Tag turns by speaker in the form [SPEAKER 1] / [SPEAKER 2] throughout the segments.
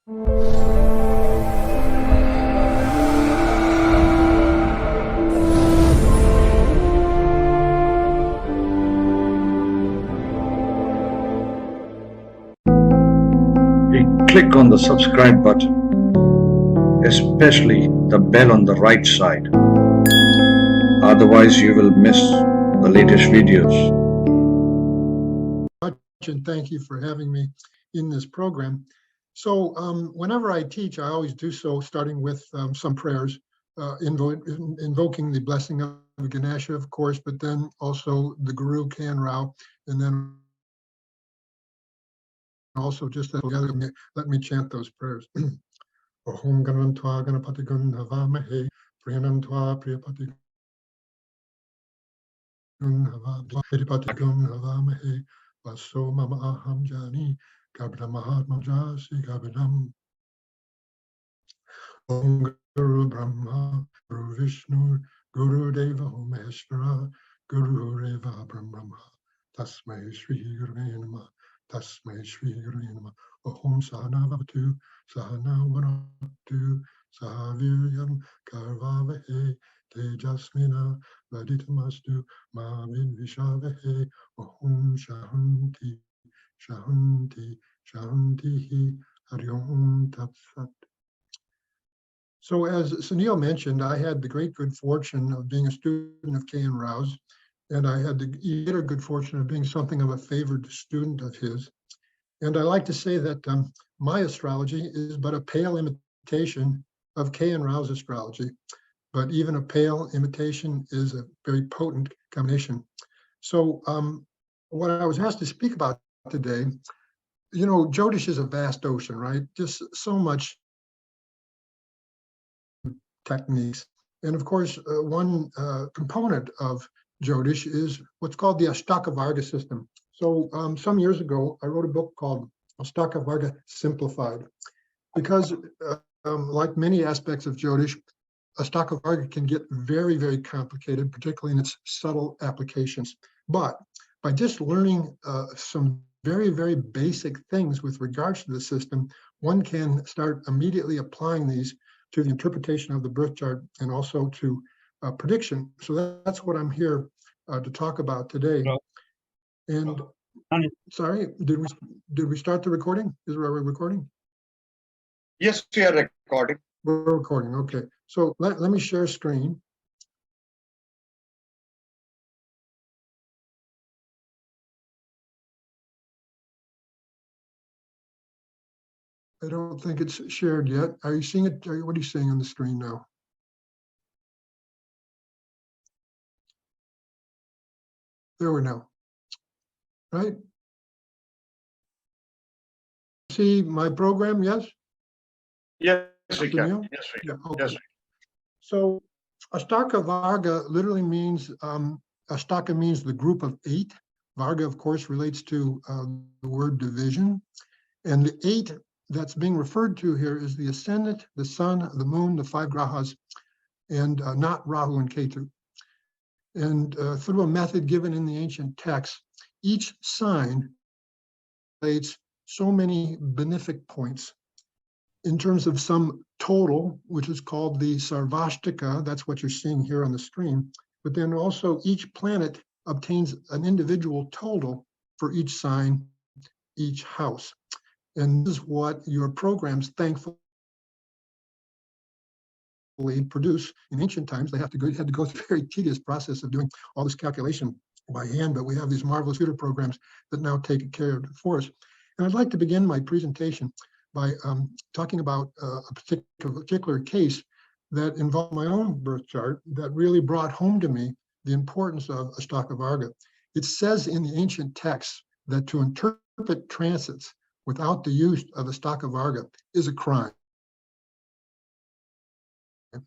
[SPEAKER 1] Click on the subscribe button, especially the bell on the right side. Otherwise, you will miss the latest videos.
[SPEAKER 2] And thank you for having me in this program. So whenever I teach, I always do so starting with some prayers, invoking the blessing of Ganesha, of course, but then also the Guru Kanrao, and then also just together, let me chant those prayers. Om Ganantva Ganapati Gandhavamahe, Priyanantva Priyapati Gandhavamahe, Gandhavamahe, Vaso Mama Aham Jani, Gabda Mahatma Jasi Gabadam. Om Guru Brahma, Guru Vishnu, Guru Deva Maheshwara, Guru Reva Brahma, Tasmai Shri Guru Nama, Tasmai Shri Guru Nama. Om Sahana Vavatu, Sahana Vanatu, Sahaviryam Karvavahe, Tejasmina, Vaditamastu, Mavin Vishavahe, Om Shanti, Shanti, Shanti, Hari Om Tat Sat. So as Sunil mentioned, I had the great good fortune of being a student of K.N. Rao's, and I had the greater good fortune of being something of a favored student of his. And I like to say that my astrology is but a pale imitation of K.N. Rao's astrology, but even a pale imitation is a very potent combination. So what I was asked to speak about today, you know, Jyotish is a vast ocean, right? Just so much techniques. And of course, one component of Jyotish is what's called the Ashtakavarga system. So some years ago, I wrote a book called Ashtakavarga Simplified, because like many aspects of Jyotish, Ashtakavarga can get very, very complicated, particularly in its subtle applications. But by just learning some very, very basic things with regards to the system, one can start immediately applying these to the interpretation of the birth chart and also to prediction. So that's what I'm here to talk about today. And sorry, did we start the recording? Are we recording?
[SPEAKER 1] Yes, we are recording.
[SPEAKER 2] We're recording, okay. So let me share screen. I don't think it's shared yet. Are you seeing it? What are you seeing on the screen now? There we go. Right? See my program, yes?
[SPEAKER 1] Yes, we can.
[SPEAKER 2] Yes, we can. Yeah, okay. Yes. So Ashtakavarga literally means, Ashtaka means the group of 8. Varga, of course, relates to the word division. And the 8 that's being referred to here is the ascendant, the sun, the moon, the 5 grahas, and not Rahu and Ketu. And through a method given in the ancient texts, each sign relates so many benefic points in terms of some total, which is called the Sarvastika. That's what you're seeing here on the screen. But then also each planet obtains an individual total for each sign, each house. And this is what your programs thankfully produce. In ancient times, they had to go through a very tedious process of doing all this calculation by hand, but we have these marvelous computer programs that now take care of it for us. And I'd like to begin my presentation by talking about a particular case that involved my own birth chart that really brought home to me the importance of Ashtakavarga. It says in the ancient texts that to interpret transits without the use of Ashtakavarga is a crime. And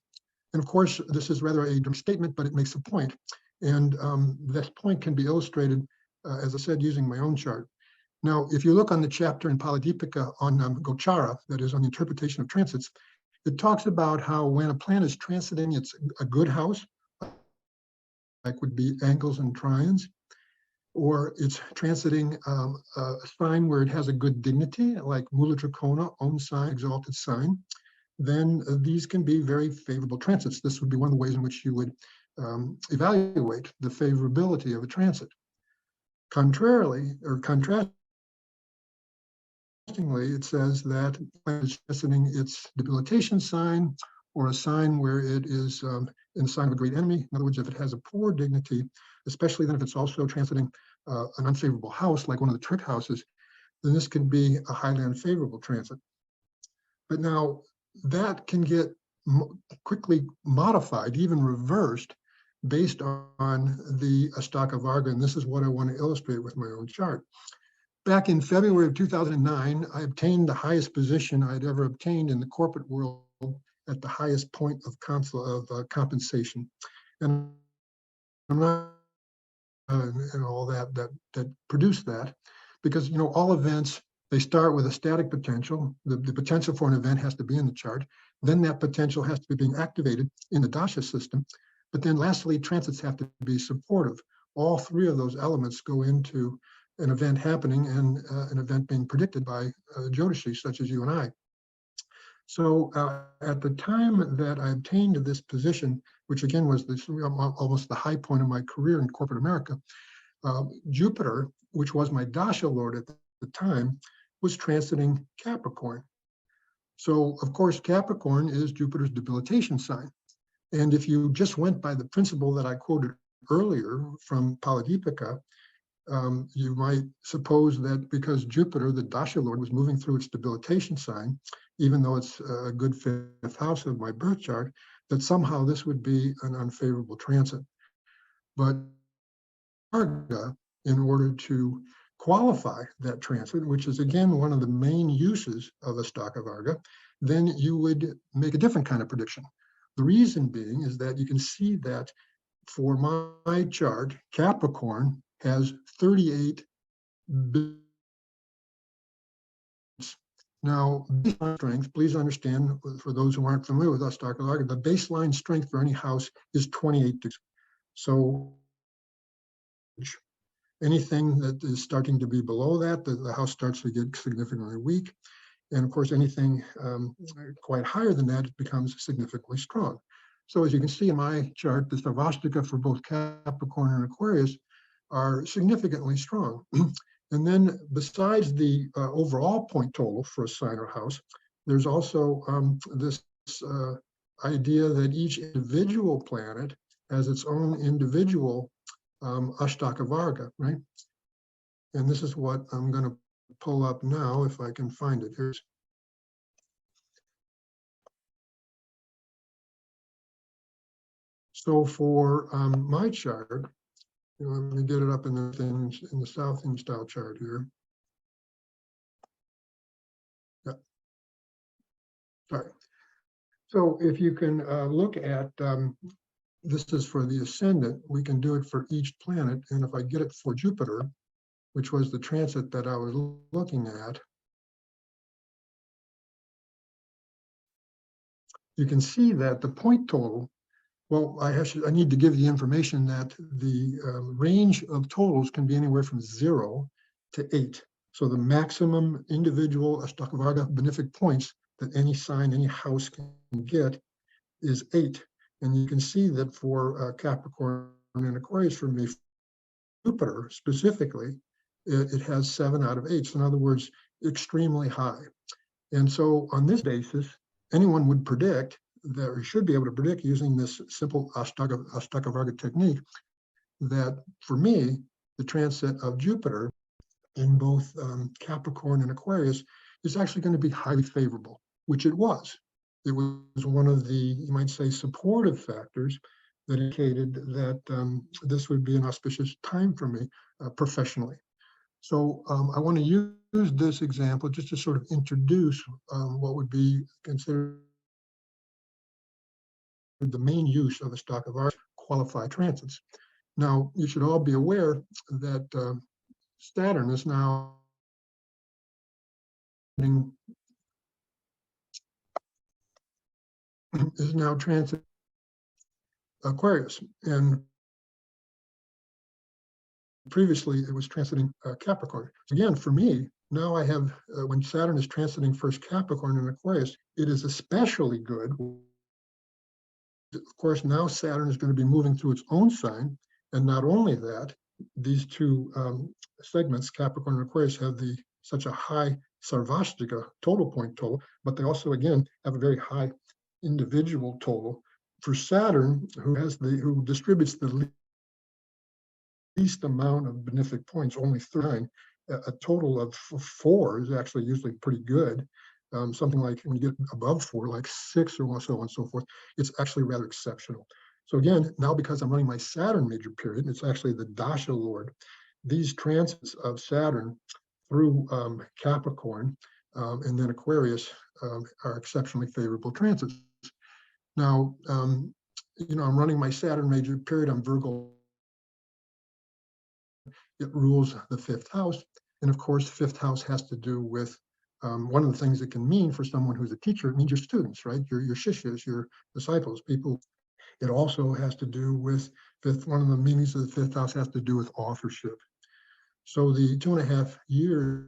[SPEAKER 2] of course, this is rather a statement, but it makes a point. And this point can be illustrated, as I said, using my own chart. Now, if you look on the chapter in Paladipika on Gochara, that is on the interpretation of transits, it talks about how when a planet is transiting a good house, like would be angles and trines, or it's transiting a sign where it has a good dignity, like Mula Trikona, own sign, exalted sign, then these can be very favorable transits. This would be one of the ways in which you would evaluate the favorability of a transit. Contrarily, or contrastingly, it says that it's transiting its debilitation sign, or a sign where it is in the sign of a great enemy. In other words, if it has a poor dignity, especially then if it's also transiting an unfavorable house, like one of the trick houses, then this can be a highly unfavorable transit. But now that can get quickly modified, even reversed, based on the Ashtakavarga, and this is what I want to illustrate with my own chart. Back in February of 2009, I obtained the highest position I'd ever obtained in the corporate world at the highest point of compensation. And I'm not and all that produced that, because all events, they start with a static potential. The potential for an event has to be in the chart. Then that potential has to be being activated in the dasha system. But then lastly, transits have to be supportive. All three of those elements go into an event happening and an event being predicted by Jyotish, such as you and I. So at the time that I obtained this position, which again was almost the high point of my career in corporate America, Jupiter, which was my dasha lord at the time, was transiting Capricorn. So of course, Capricorn is Jupiter's debilitation sign. And if you just went by the principle that I quoted earlier from Paladipika, you might suppose that because Jupiter, the dasha lord, was moving through its debilitation sign, even though it's a good fifth house of my birth chart, that somehow this would be an unfavorable transit. But Varga, in order to qualify that transit, which is again one of the main uses of Ashtakavarga, then you would make a different kind of prediction. The reason being is that you can see that for my chart, Capricorn has 38 billion. Now, baseline strength, please understand, for those who aren't familiar with Ashtakavarga, the baseline strength for any house is 28 degrees. So anything that is starting to be below that, the house starts to get significantly weak. And of course, anything quite higher than that, it becomes significantly strong. So as you can see in my chart, the Sarvastika for both Capricorn and Aquarius are significantly strong. And then besides the overall point total for a sign or house, there's also this idea that each individual planet has its own individual Ashtakavarga, right? And this is what I'm going to pull up now, if I can find it. Here's so for my chart, let me get it up in the South Indian style chart here. Yeah. Sorry. So if you can look at this is for the ascendant, we can do it for each planet. And if I get it for Jupiter, which was the transit that I was looking at, you can see that the point total, well, I need to give the information that the range of totals can be anywhere from 0 to 8. So the maximum individual Ashtakavarga benefic points that any sign, any house can get is 8. And you can see that for Capricorn and Aquarius, for me, Jupiter specifically, it has 7 out of 8. So in other words, extremely high. And so on this basis, anyone would predict that, or should be able to predict using this simple Ashtakavarga technique, that for me, the transit of Jupiter in both Capricorn and Aquarius is actually going to be highly favorable, which it was. It was one of the, you might say, supportive factors that indicated that this would be an auspicious time for me professionally. So I want to use this example just to sort of introduce what would be considered the main use of a stock of art, qualified transits. Now, you should all be aware that Saturn is now transit Aquarius, and previously it was transiting Capricorn. So again, for me, now I have, when Saturn is transiting first Capricorn and Aquarius, it is especially good. Of course, now Saturn is going to be moving through its own sign. And not only that, these two segments, Capricorn and Aquarius, have such a high Sarvastika total point total, but they also, again, have a very high individual total. For Saturn, who distributes the least amount of benefic points, only 39, a total of 4 is actually usually pretty good. Something like when you get above 4, like 6 or so on and so forth, it's actually rather exceptional. So again, now because I'm running my Saturn major period, it's actually the Dasha Lord. These transits of Saturn through Capricorn and then Aquarius are exceptionally favorable transits. Now, I'm running my Saturn major period. I'm Virgo. It rules the 5th house. And of course, 5th house has to do with one of the things it can mean for someone who's a teacher. It means your students, right? Your shishyas, your disciples, people. It also has to do with one of the meanings of the 5th house has to do with authorship. So the 2.5 years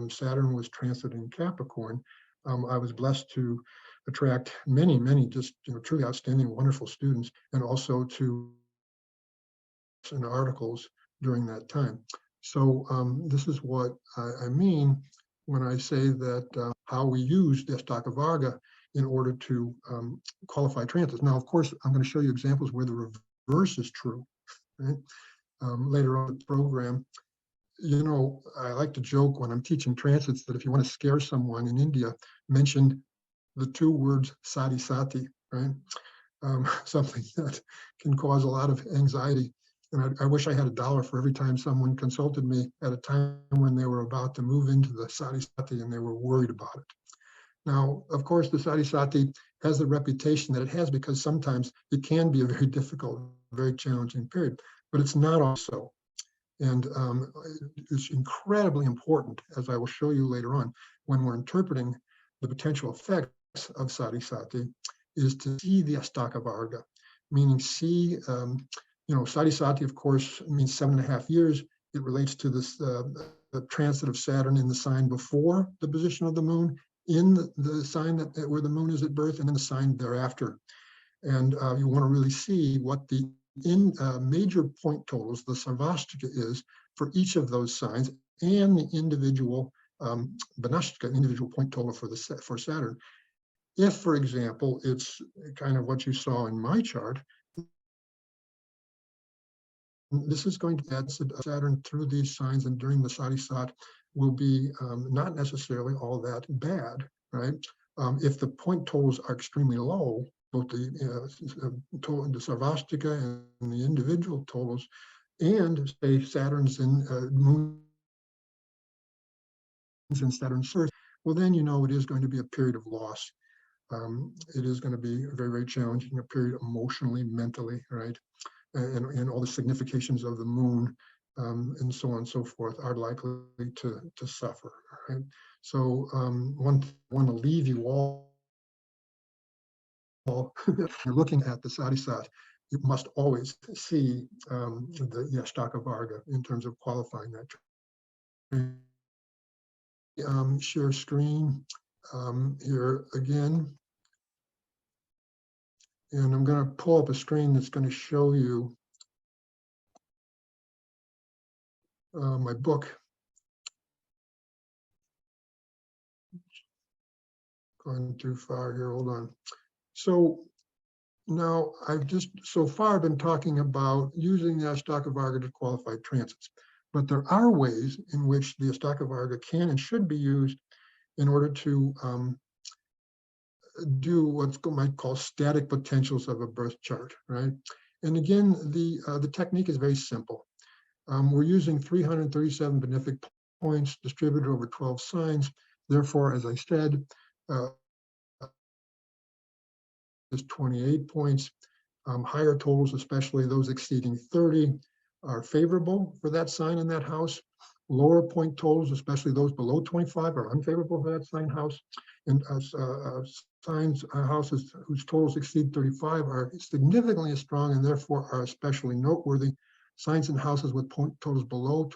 [SPEAKER 2] Saturn was transiting Capricorn, I was blessed to attract many just truly outstanding, wonderful students, and also to in articles during that time. So this is what I mean when I say that how we use the Ashtakavarga in order to qualify transits. Now, of course, I'm going to show you examples where the reverse is true, right? Later on in the program. I like to joke when I'm teaching transits that if you want to scare someone in India, mention the 2 words Sade Sati, right? Something that can cause a lot of anxiety. And I wish I had $1 for every time someone consulted me at a time when they were about to move into the Sade Sati and they were worried about it. Now, of course, the Sade Sati has the reputation that it has because sometimes it can be a very difficult, very challenging period, but it's not also. And it's incredibly important, as I will show you later on, when we're interpreting the potential effects of Sade Sati, is to see the Ashtakavarga, meaning see, Sade Sati, of course, means 7.5 years. It relates to this the transit of Saturn in the sign before the position of the moon, in the sign where the moon is at birth, and then the sign thereafter. And you want to really see what the major point totals, the Sarvastika, is for each of those signs, and the individual Banashtika, individual point total for Saturn. If, for example, it's kind of what you saw in my chart, this is going to add Saturn through these signs, and during the Sade Sat will be not necessarily all that bad, right? If the point totals are extremely low, both the Sarvastika and the individual totals, and say Saturn's in moons and Saturn's Earth, well, then it is going to be a period of loss. It is going to be very, very challenging, a period emotionally, mentally, right? And all the significations of the moon and so on and so forth are likely to suffer, right? So want to leave you all you're looking at the Sade Sat, you must always see the Ashtakavarga in terms of qualifying that. Share screen here again. And I'm going to pull up a screen that's going to show you my book. Going too far here, hold on. So now I've just so far been talking about using the Ashtakavarga to qualify transits, but there are ways in which the Ashtakavarga can and should be used in order to do what's might call static potentials of a birth chart, right? And again, the technique is very simple. We're using 337 benefic points distributed over 12 signs. Therefore, as I said, is 28 points. Higher totals, especially those exceeding 30, are favorable for that sign in that house. Lower point totals, especially those below 25, are unfavorable for that sign house. And houses whose totals exceed 35 are significantly strong and therefore are especially noteworthy signs and houses with point totals below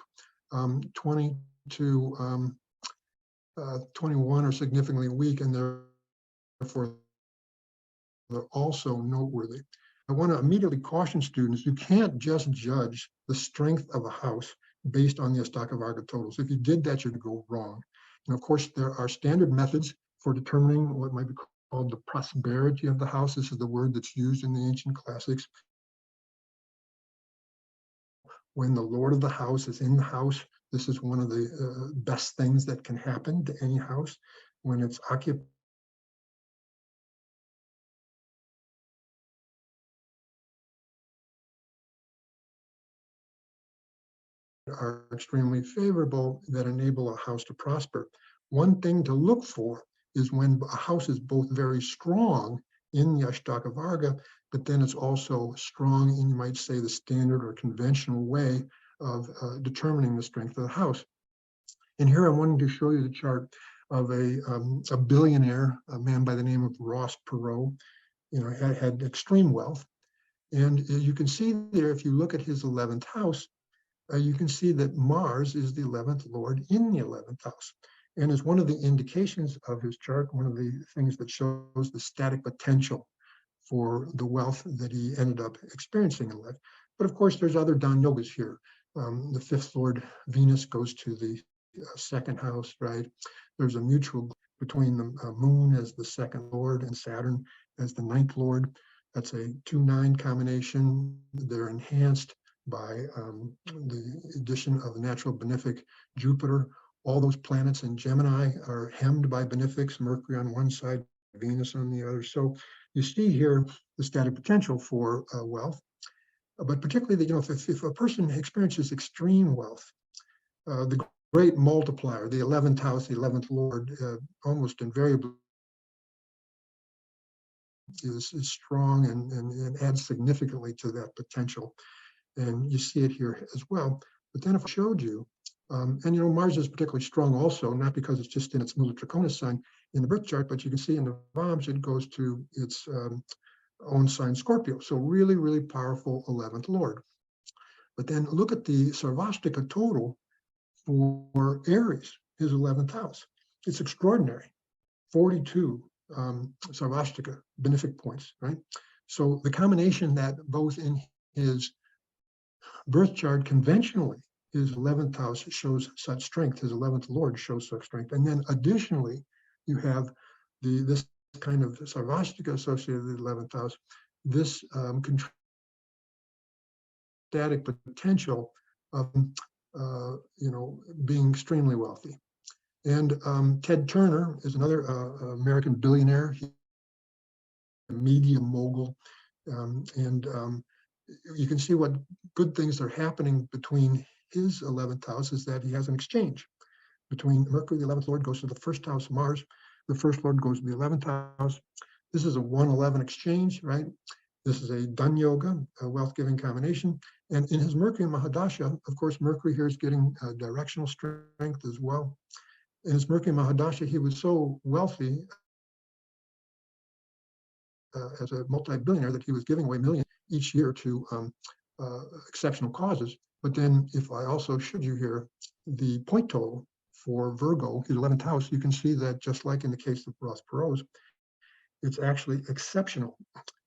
[SPEAKER 2] 20 to 21 are significantly weak, and therefore they're also noteworthy. I want to immediately caution students, you can't just judge the strength of a house based on the Ashtakavarga totals. If you did that, you'd go wrong. And of course, there are standard methods for determining what might be called the prosperity of the house. This is the word that's used in the ancient classics. When the Lord of the house is in the house, this is one of the best things that can happen to any house. When it's occupied, are extremely favorable that enable a house to prosper. One thing to look for is when a house is both very strong in the Ashtakavarga, but then it's also strong in, you might say, the standard or conventional way of determining the strength of the house. And here I'm wanting to show you the chart of a billionaire, a man by the name of Ross Perot. Had extreme wealth. And you can see there, if you look at his 11th house, you can see that Mars is the 11th Lord in the 11th house. And as one of the indications of his chart, one of the things that shows the static potential for the wealth that he ended up experiencing in life. But of course, there's other Dan yogas here. The 5th Lord Venus goes to the 2nd house, right? There's a mutual between the moon as the 2nd Lord and Saturn as the 9th Lord. That's a 2-9 combination. They're enhanced by the addition of the natural benefic Jupiter. All those planets in Gemini are hemmed by benefics, Mercury on one side, Venus on the other. So you see here the static potential for wealth, but particularly if a person experiences extreme wealth, the great multiplier, the 11th house, the 11th Lord, almost invariably is strong and adds significantly to that potential. And you see it here as well. But then if I showed you, and Mars is particularly strong also, not because it's just in its Mula Trikona sign in the birth chart, but you can see in the Vams it goes to its own sign Scorpio. So really, really powerful 11th Lord. But then look at the Sarvastika total for Aries, his 11th house. It's extraordinary, 42 Sarvastika benefic points, right? So the combination that both in his birth chart conventionally, his 11th house shows such strength, his 11th Lord shows such strength. And then additionally, you have this kind of Sarvastika associated with the 11th house, this static potential of being extremely wealthy. And Ted Turner is another American billionaire, a media mogul, and you can see what good things are happening between his 11th house is that he has an exchange between Mercury, the 11th Lord, goes to the 1st house, Mars, the 1st Lord goes to the 11th house. This is a 1-11 exchange, right? This is a Dan Yoga, a wealth-giving combination. And in his Mercury and Mahadasha, of course, Mercury here is getting directional strength as well. In his Mercury and Mahadasha, he was so wealthy as a multi-billionaire that he was giving away millions each year to exceptional causes. But then if I also showed you here the point total for Virgo, his 11th house, you can see that just like in the case of Ross Perot's, it's actually exceptional.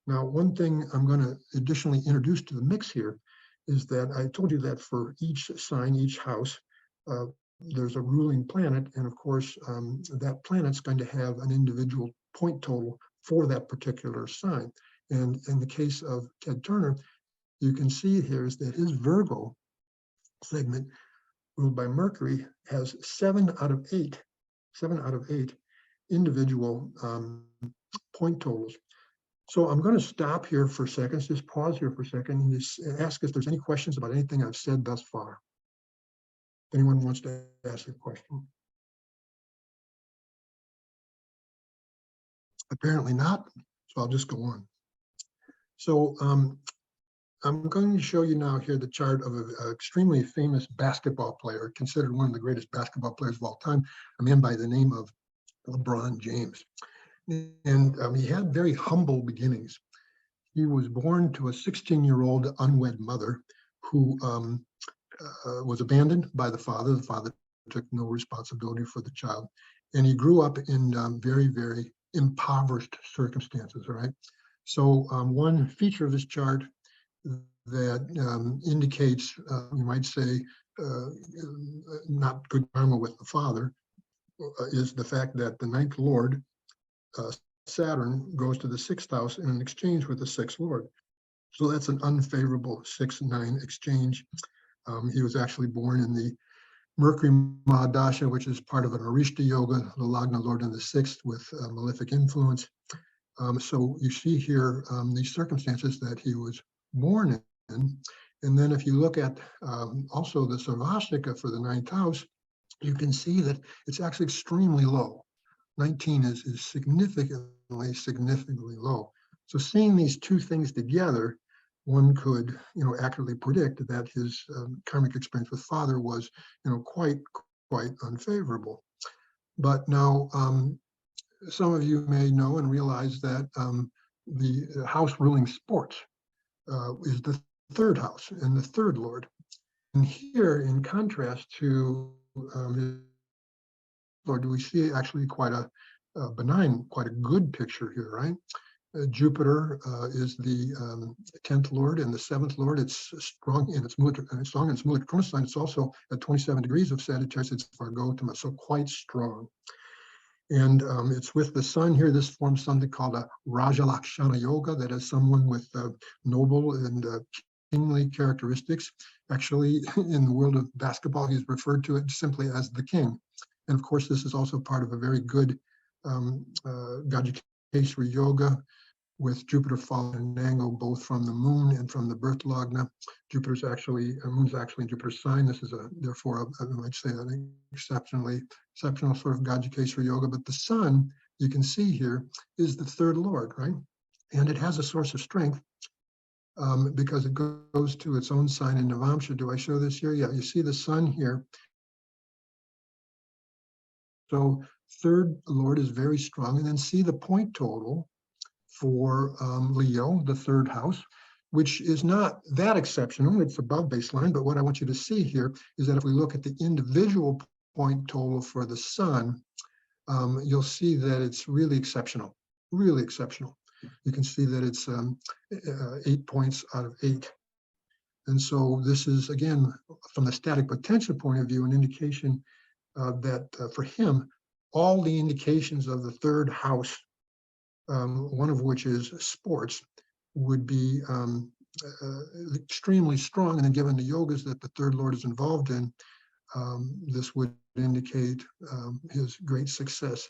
[SPEAKER 2] Now, one thing I'm going to additionally introduce to the mix here is that I told you that for each sign, each house, there's a ruling planet. And of course, that planet's going to have an individual point total for that particular sign. And in the case of Ted Turner, you can see here is that his Virgo segment ruled by Mercury has 7 out of 8 individual point totals. So I'm going to stop here for a second, just pause here for a second and just ask if there's any questions about anything I've said thus far. If anyone wants to ask a question. Apparently not, so I'll just go on. So I'm going to show you now here the chart of an extremely famous basketball player, considered one of the greatest basketball players of all time, a man by the name of LeBron James. And he had very humble beginnings. He was born to a 16-year-old unwed mother who was abandoned by the father. The father took no responsibility for the child, and he grew up in very, very impoverished circumstances. Right. So one feature of this chart that indicates, you might say, not good karma with the father, is the fact that the ninth lord, Saturn, goes to the sixth house in an exchange with the sixth lord. So that's an unfavorable 6-9 exchange. He was actually born in the Mercury mahadasha, which is part of an Arishta yoga, the Lagna Lord in the sixth with malefic influence. So you see here these circumstances that he was born in. And then if you look at also the Sarvastika for the ninth house, you can see that it's actually extremely low. 19 is significantly low. So seeing these two things together, one could, accurately predict that his karmic experience with father was, quite unfavorable. But now, some of you may know and realize that the house ruling sports is the third house and the third lord. And here, in contrast to Lord, we see actually quite a benign, quite a good picture here, right? Jupiter is the 10th lord and the 7th lord. It's strong in its strong in its military sign. It's also at 27 degrees of Sagittarius. It's Vargotama, so quite strong. And it's with the sun here. This forms something called a Raja Lakshana Yoga, that is someone with noble and kingly characteristics. Actually, in the world of basketball, he's referred to it simply as the king. And of course, this is also part of a very good Gajikesari yoga, with Jupiter following an angle both from the moon and from the birth lagna. Moon's actually in Jupiter's sign. This is therefore, I might say, an exceptional sort of Gajikesari yoga. But the sun, you can see here, is the third lord, right? And it has a source of strength because it goes to its own sign in Navamsha. Do I show this here? Yeah, you see the sun here. So third lord is very strong. And then see the point total for Leo, the third house, which is not that exceptional. It's above baseline. But what I want you to see here is that if we look at the individual point total for the sun, you'll see that it's really exceptional, really exceptional. You can see that it's 8 points out of 8. And so this is, again, from the static potential point of view, an indication that for him, all the indications of the third house, one of which is sports, would be extremely strong. And then given the yogas that the third lord is involved in, this would indicate his great success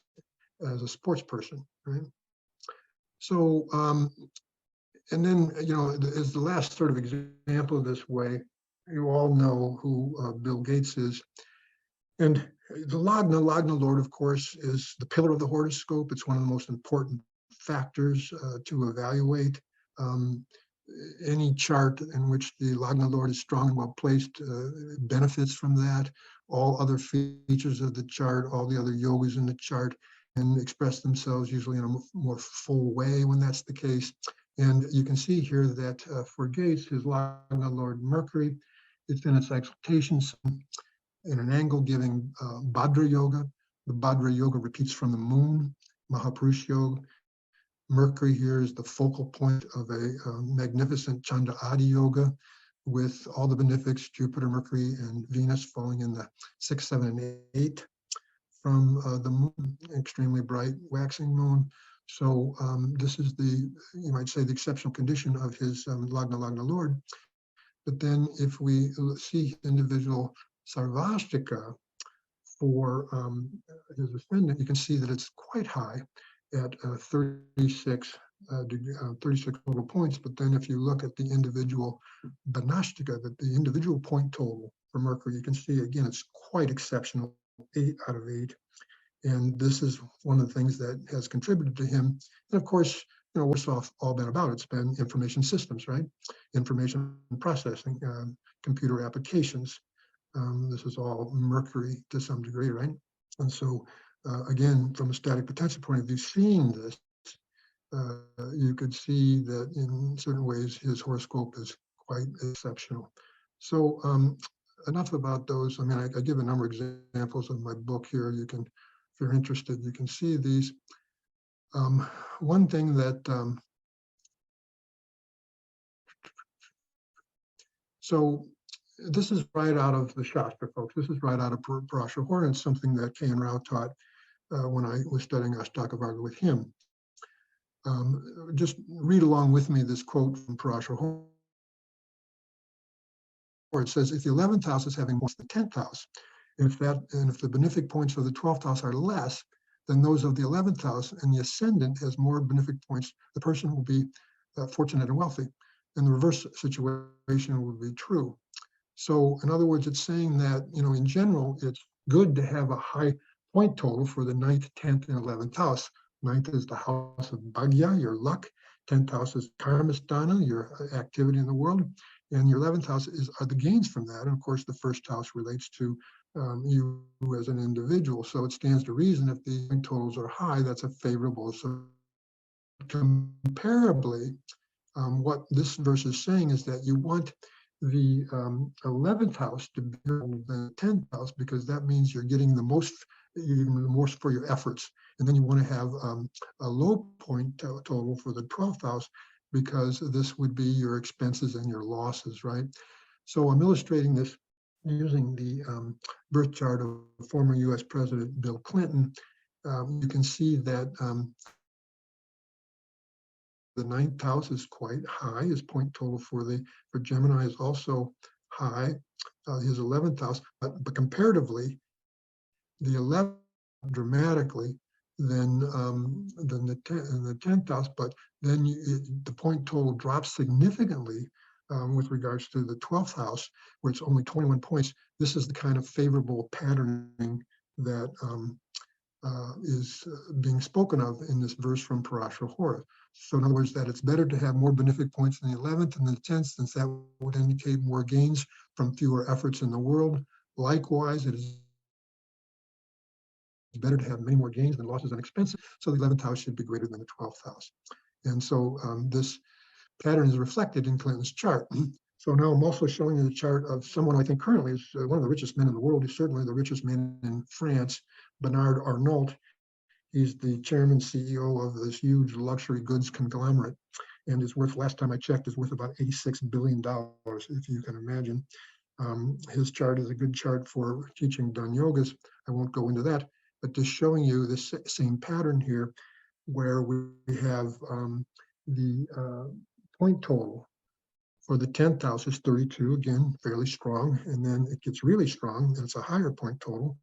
[SPEAKER 2] as a sports person, right? So, and then, as the last sort of example of this way, you all know who Bill Gates is. And the Lagna Lord, of course, is the pillar of the horoscope. It's one of the most important factors to evaluate. Any chart in which the Lagna Lord is strong and well placed benefits from that. All other features of the chart, all the other yogas in the chart, and express themselves usually in a more full way when that's the case. And you can see here that for Gates, his Lagna Lord Mercury, it's in its exaltation in an angle giving Bhadra Yoga. The Bhadra Yoga repeats from the moon, Mahapurush Yoga. Mercury here is the focal point of a magnificent Chandra Adi Yoga, with all the benefics, Jupiter, Mercury, and Venus falling in the 6, 7, and 8 from the moon, extremely bright waxing moon. So this is you might say, the exceptional condition of his Lagna Lord. But then if we see individual Sarvastika for his ascendant, you can see that it's quite high at 36 total points. But then if you look at the individual Banashtika, that the individual point total for Mercury, you can see again, it's quite exceptional, 8 out of 8. And this is one of the things that has contributed to him. And of course, what's all been about? It's been information systems, right? Information processing, computer applications. This is all Mercury to some degree, right? And so, again, from a static potential point of view, seeing this, you could see that in certain ways his horoscope is quite exceptional. So enough about those. I mean, I give a number of examples in my book here. You can, if you're interested, you can see these. One thing that, so this is right out of the Shastra, folks. This is right out of Parashar, and it's something that K. and Rao taught when I was studying Ashtakavarga with him. Just read along with me this quote from Parashar, where it says, if the 11th house is having more than the 10th house, and if the benefic points of the 12th house are less than those of the 11th house, and the ascendant has more benefic points, the person will be fortunate and wealthy. And the reverse situation would be true. So in other words, it's saying that, in general, it's good to have a high point total for the 9th, 10th, and 11th house. 9th is the house of Bhagya, your luck. 10th house is Karmasthana, your activity in the world. And your 11th house are the gains from that. And of course, the first house relates to you as an individual. So it stands to reason if the point totals are high, that's a favorable. So comparably, what this verse is saying is that you want the 11th house to be bigger than the 10th house, because that means you're getting the most for your efforts. And then you want to have a low point total for the 12th house, because this would be your expenses and your losses, right? So I'm illustrating this using the birth chart of former US President Bill Clinton. You can see that the 9th house is quite high. His point total for Gemini is also high. His 11th house, but comparatively, the 11th dramatically than the 10th house. But then the point total drops significantly with regards to the 12th house, where it's only 21 points. This is the kind of favorable patterning that is being spoken of in this verse from Parashar Horus. So in other words, that it's better to have more benefic points in the 11th and the 10th, since that would indicate more gains from fewer efforts in the world. Likewise, it is better to have many more gains than losses and expenses. So the 11th house should be greater than the 12th house. And so this pattern is reflected in Clinton's chart. So now I'm also showing you the chart of someone I think currently is one of the richest men in the world. He's certainly the richest man in France, Bernard Arnault. He's the chairman, CEO of this huge luxury goods conglomerate, and his worth, last time I checked, is worth about $86 billion, if you can imagine. His chart is a good chart for teaching dhan yogas. I won't go into that, but just showing you this same pattern here, where we have the point total for the 10th house is 32, again, fairly strong, and then it gets really strong, and it's a higher point total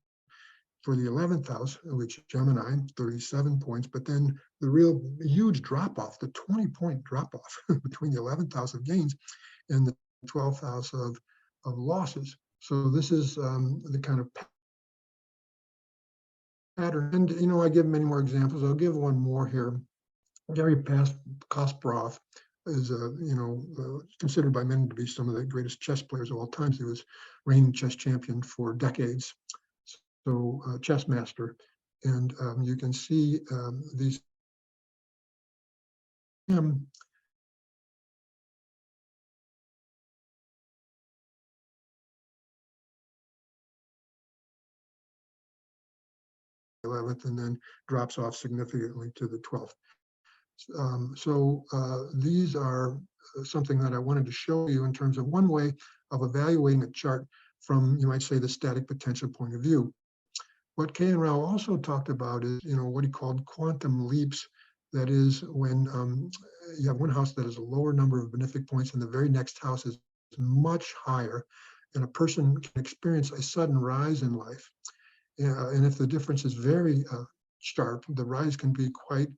[SPEAKER 2] for the 11th house, which is Gemini, 37 points, but then the real huge drop-off, the 20-point drop-off between the 11th house of gains and the 12th house of losses. So this is the kind of pattern. And, I give many more examples. I'll give one more here. Gary Kasparov is, considered by many to be some of the greatest chess players of all times. He was reigning chess champion for decades. So chess master, and you can see these him the 11th, and then drops off significantly to the 12th. So these are something that I wanted to show you in terms of one way of evaluating a chart from, you might say, the static potential point of view. What K. and Rao also talked about is, what he called quantum leaps. That is when you have one house that has a lower number of benefic points and the very next house is much higher, and a person can experience a sudden rise in life. And if the difference is very sharp, the rise can be quite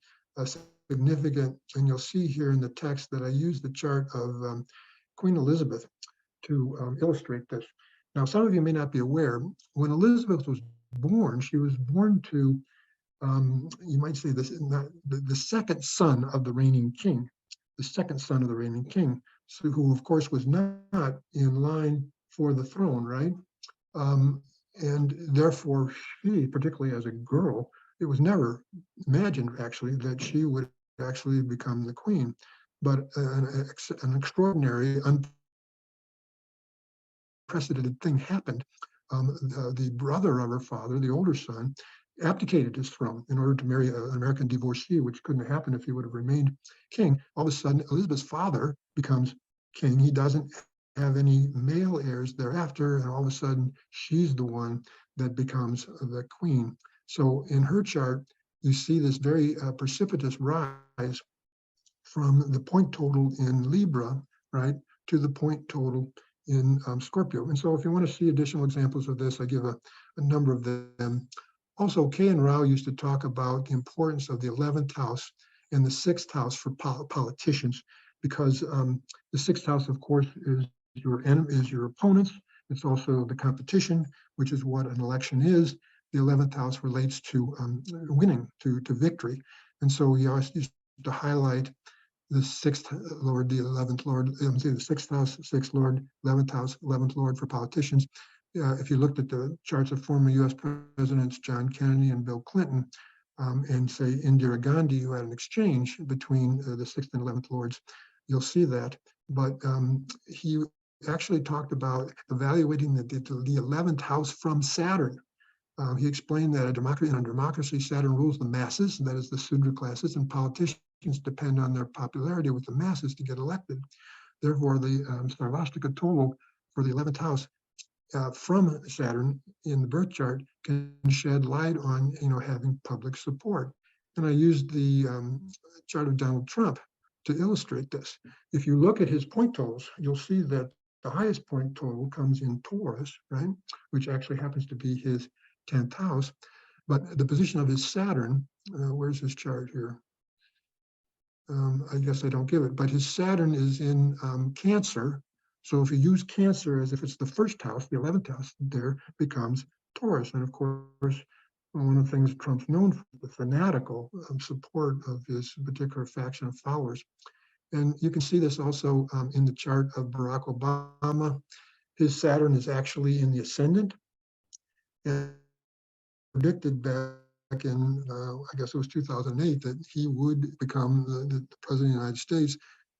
[SPEAKER 2] significant. And you'll see here in the text that I use the chart of Queen Elizabeth to illustrate this. Now, some of you may not be aware, when Elizabeth was born, she was born to, you might say this, the second son of the reigning king, so who of course was not in line for the throne, right? And therefore she, particularly as a girl, it was never imagined actually that she would actually become the queen. But an extraordinary, unprecedented thing happened. The brother of her father, the older son, abdicated his throne in order to marry an American divorcee, which couldn't happen if he would have remained king. All of a sudden, Elizabeth's father becomes king. He doesn't have any male heirs thereafter, and all of a sudden, she's the one that becomes the queen. So in her chart, you see this very precipitous rise from the point total in Libra, right, to the point total in Scorpio. And so if you want to see additional examples of this, I give a number of them. Also, Kay and Rao used to talk about the importance of the 11th house and the 6th house for politicians, because the 6th house, of course, is your enemy, is your opponents. It's also the competition, which is what an election is. The 11th house relates to winning, to victory. And so he always used to highlight the 6th Lord, the 11th Lord, the 6th house, 6th Lord, 11th house, 11th Lord for politicians. If you looked at the charts of former US presidents, John Kennedy and Bill Clinton, and say Indira Gandhi, who had an exchange between the 6th and 11th Lords, you'll see that. But he actually talked about evaluating the 11th house from Saturn. He explained that in a democracy, Saturn rules the masses, that is the Sudra classes, and politicians depend on their popularity with the masses to get elected. Therefore, the Sarvastika total for the 11th house from Saturn in the birth chart can shed light on, having public support. And I used the chart of Donald Trump to illustrate this. If you look at his point totals, you'll see that the highest point total comes in Taurus, right, which actually happens to be his 10th house. But the position of his Saturn, where's his chart here? I guess I don't give it, but his Saturn is in Cancer. So if you use Cancer as if it's the first house, the 11th house there becomes Taurus. And of course, one of the things Trump's known for, the fanatical support of his particular faction of followers. And you can see this also in the chart of Barack Obama. His Saturn is actually in the ascendant, and predicted back in, I guess it was 2008, that he would become the president of the United States.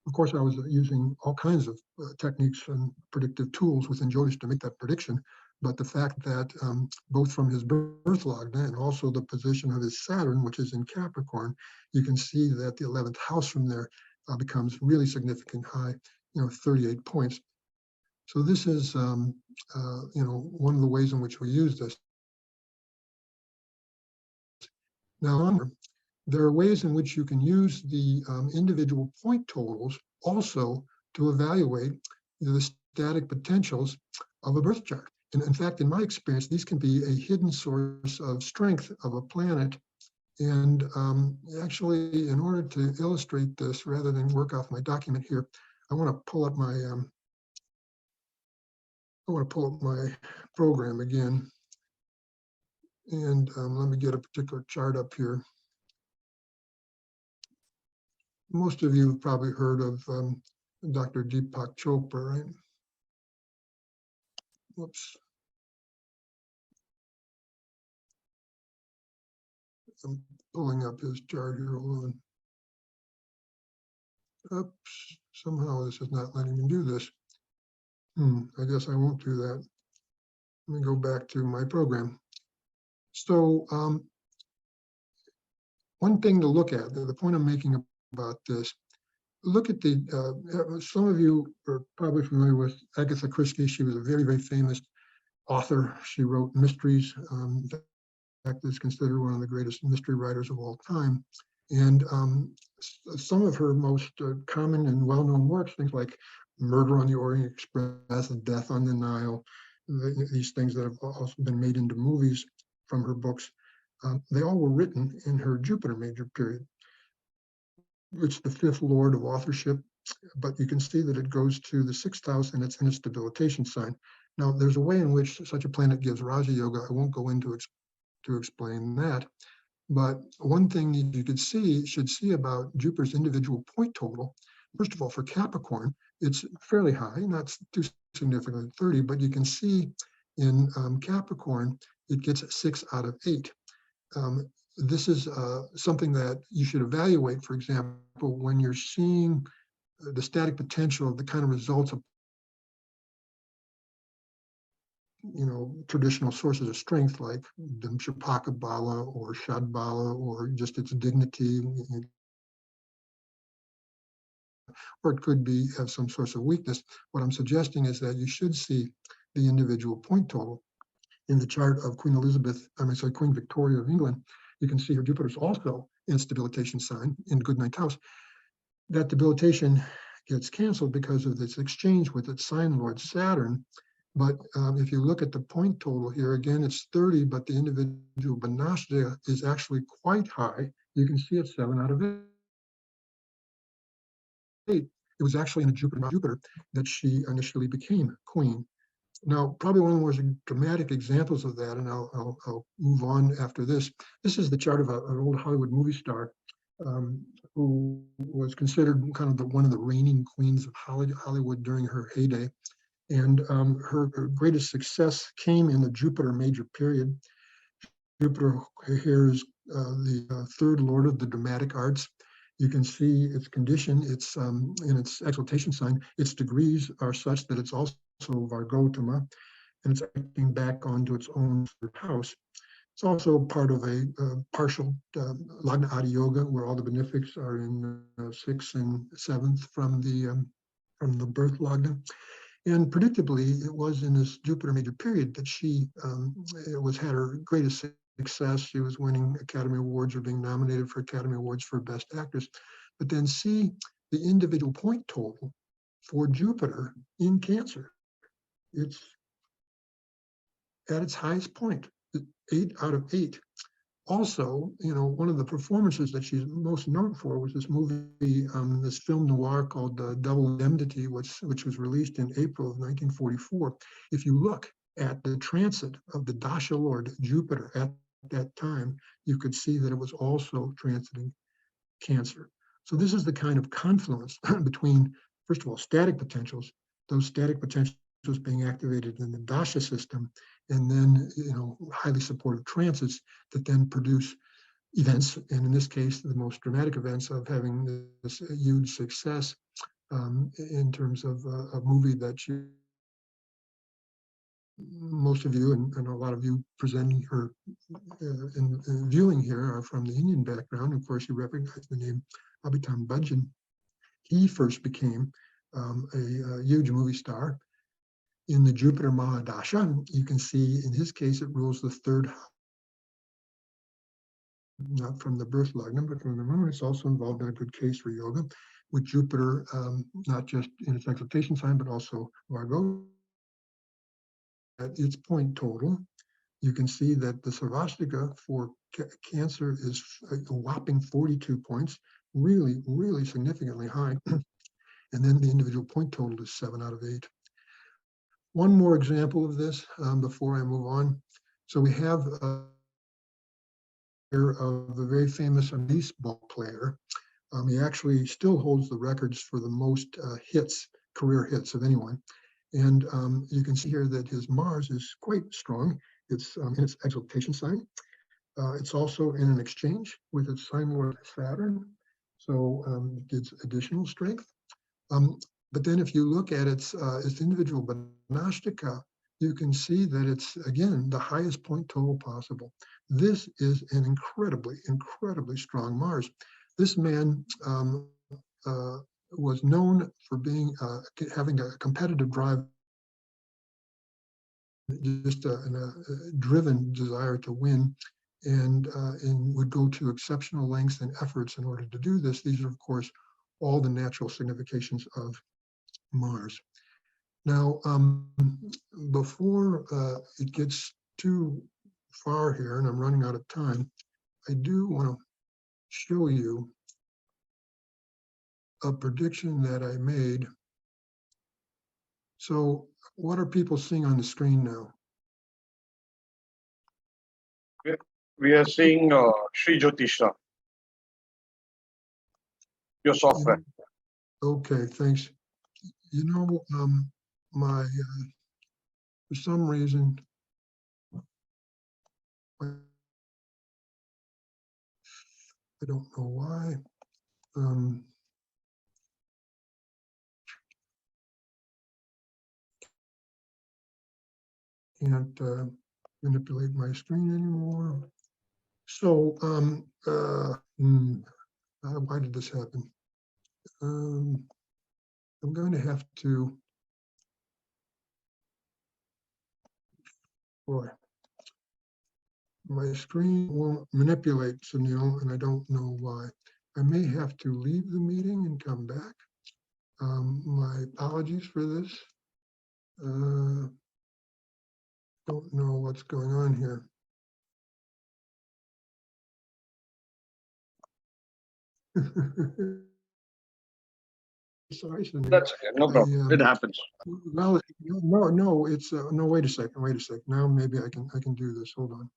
[SPEAKER 2] Of course, I was using all kinds of techniques and predictive tools within Jyotish to make that prediction. But the fact that both from his birth lagna and also the position of his Saturn, which is in Capricorn, you can see that the 11th house from there becomes really significant high, 38 points. So this is, one of the ways in which we use this. Now, there are ways in which you can use the individual point totals also to evaluate the static potentials of a birth chart. And in fact, in my experience, these can be a hidden source of strength of a planet. And actually, in order to illustrate this, rather than work off my document here, I want to pull up my program again. And let me get a particular chart up here. Most of you have probably heard of Dr. Deepak Chopra, right? Whoops. I'm pulling up his chart here, hold on. Oops, somehow this is not letting me do this. I guess I won't do that. Let me go back to my program. So one thing to look at, the point I'm making about this, look at the, some of you are probably familiar with Agatha Christie. She was a very, very famous author. She wrote mysteries. In fact, is considered one of the greatest mystery writers of all time. And some of her most common and well-known works, things like Murder on the Orient Express, Death on the Nile, these things that have also been made into movies from her books, they all were written in her Jupiter major period. It's the 5th Lord of authorship, but you can see that it goes to the 6th house and it's in its debilitation sign. Now, there's a way in which such a planet gives Raja Yoga. I won't go into to explain that. But one thing you should see about Jupiter's individual point total, first of all, for Capricorn, it's fairly high, not too significantly 30, but you can see in Capricorn, it gets 6 out of 8. This is something that you should evaluate, for example, when you're seeing the static potential of the kind of results a traditional sources of strength like Dimshapaka Bala or Shad Bala or just its dignity, or it could be have some source of weakness. What I'm suggesting is that you should see the individual point total in the chart of Queen Victoria of England. You can see her Jupiter's also in its debilitation sign in good ninth house. That debilitation gets canceled because of this exchange with its sign Lord Saturn. But if you look at the point total here, again, it's 30, but the individual mahadasha is actually quite high. You can see it's 7 out of 8. It was actually in a Jupiter that she initially became queen. Now, probably one of the more dramatic examples of that, and I'll move on after this. This is the chart of an old Hollywood movie star who was considered kind of one of the reigning queens of Hollywood during her heyday. And her greatest success came in the Jupiter major period. Jupiter here is the third lord of the dramatic arts. You can see its condition, it's in its exaltation sign, its degrees are such that it's also Vargotama, and it's acting back onto its own third house. It's also part of a partial Lagna Yoga, where all the benefics are in 6th and 7th from the birth Lagna. And predictably, it was in this Jupiter major period that she had her greatest success. She was winning Academy Awards or being nominated for Academy Awards for Best Actress. But then see the individual point total for Jupiter in Cancer. It's at its highest point, 8 out of 8. Also, one of the performances that she's most known for was this movie, this film noir called Double Indemnity, which was released in April of 1944. If you look at the transit of the Dasha Lord Jupiter at that time, you could see that it was also transiting Cancer. So this is the kind of confluence between, first of all, static potentials, those static potentials being activated in the Dasha system, and then highly supportive transits that then produce events, and in this case, the most dramatic events of having this huge success in terms of a movie that most of you and a lot of you presenting her and viewing here are from the Indian background. Of course, you recognize the name Amitabh Bachchan. He first became a huge movie star in the Jupiter Mahadasha. You can see in his case, it rules the third house, not from the birth lagna, but from the moon. It's also involved in a good case for yoga with Jupiter, not just in its exaltation sign, but also Vargo. At its point total, you can see that the Sarvastika for Cancer is a whopping 42 points, really, really significantly high. And then the individual point total is 7 out of 8. One more example of this before I move on. So we have of a very famous baseball player. He actually still holds the records for the most career hits of anyone. And you can see here that his Mars is quite strong. It's in its exaltation sign. It's also in an exchange with its sign Lord Saturn. So it gives additional strength. But then if you look at its individual Banashtika, you can see that it's, again, the highest point total possible. This is an incredibly, incredibly strong Mars. This man was known for having a competitive drive, just a driven desire to win, and would go to exceptional lengths and efforts in order to do this. These are, of course, all the natural significations of Mars. Now, before it gets too far here, and I'm running out of time, I do want to show you a prediction that I made. So what are people seeing on the screen now?
[SPEAKER 1] We are seeing Sri Jyotish, your software.
[SPEAKER 2] Okay, thanks. For some reason, I don't know why. can't manipulate my screen anymore. So, why did this happen? I'm going to have to, boy, my screen won't manipulate, Sunil, and I don't know why. I may have to leave the meeting and come back. My apologies for this. Don't know what's going on here. Sorry, Sunil.
[SPEAKER 1] That's okay. No problem. It happens.
[SPEAKER 2] Well, no, it's no. Wait a second. Wait a second. Now maybe I can do this. Hold on.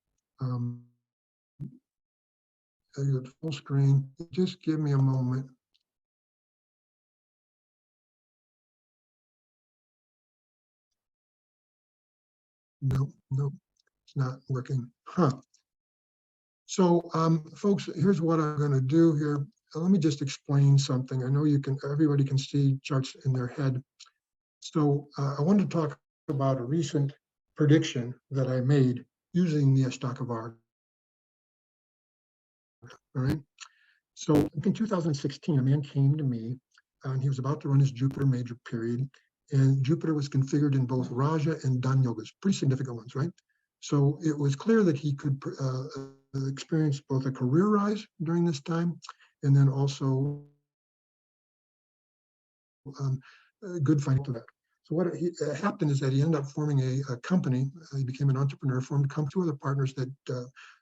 [SPEAKER 2] I got full screen. Just give me a moment. No, it's not working. Huh. So, folks, here's what I'm going to do here. Let me just explain something. I know everybody can see charts in their head. So I wanted to talk about a recent prediction that I made using the Ashtakavarga. All right. So in 2016, a man came to me and he was about to run his Jupiter major period. And Jupiter was configured in both Raja and Dan yogas, pretty significant ones, right? So it was clear that he could experience both a career rise during this time and then also good financial back. So what happened is that he ended up forming a company. He became an entrepreneur, formed a company with other partners that